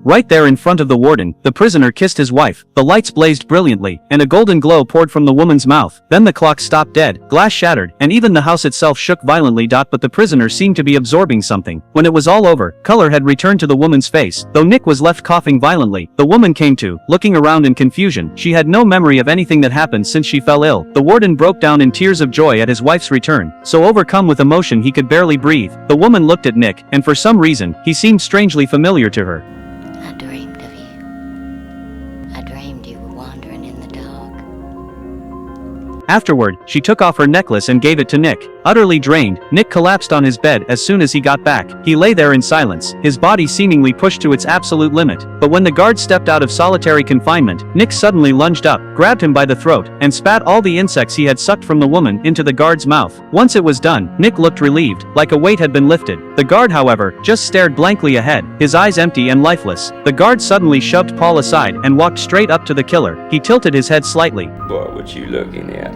Right there in front of the warden, the prisoner kissed his wife. The lights blazed brilliantly, and a golden glow poured from the woman's mouth. Then the clock stopped dead, glass shattered, and even the house itself shook violently. But the prisoner seemed to be absorbing something. When it was all over, color had returned to the woman's face, though Nick was left coughing violently. The woman came to, looking around in confusion. She had no memory of anything that happened since she fell ill. The warden broke down in tears of joy at his wife's return, so overcome with emotion he could barely breathe. The woman looked at Nick, and for some reason, he seemed strangely familiar to her. I dreamed of you. I dreamed you were wandering in the dark. Afterward, she took off her necklace and gave it to Nick. Utterly drained, Nick collapsed on his bed as soon as he got back. He lay there in silence, his body seemingly pushed to its absolute limit. But when the guard stepped out of solitary confinement, Nick suddenly lunged up, grabbed him by the throat, and spat all the insects he had sucked from the woman into the guard's mouth. Once it was done, Nick looked relieved, like a weight had been lifted. The guard, however, just stared blankly ahead, his eyes empty and lifeless. The guard suddenly shoved Paul aside and walked straight up to the killer. He tilted his head slightly. Boy, what you looking at?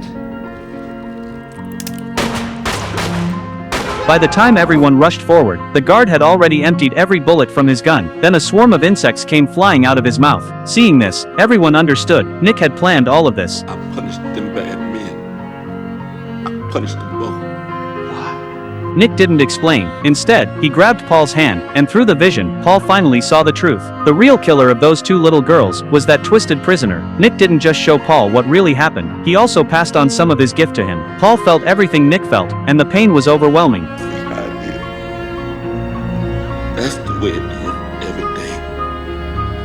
By the time everyone rushed forward, the guard had already emptied every bullet from his gun. Then a swarm of insects came flying out of his mouth. Seeing this, everyone understood. Nick had planned all of this. I punished them bad men. I punished them both. Why? Nick didn't explain. Instead, he grabbed Paul's hand, and through the vision, Paul finally saw the truth. The real killer of those two little girls was that twisted prisoner. Nick didn't just show Paul what really happened, he also passed on some of his gift to him. Paul felt everything Nick felt, and the pain was overwhelming. That's the way it is every day.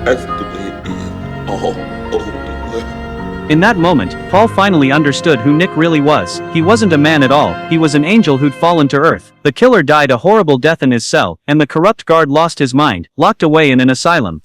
That's the way it is all over the world. In that moment, Paul finally understood who Nick really was. He wasn't a man at all, he was an angel who'd fallen to earth. The killer died a horrible death in his cell, and the corrupt guard lost his mind, locked away in an asylum.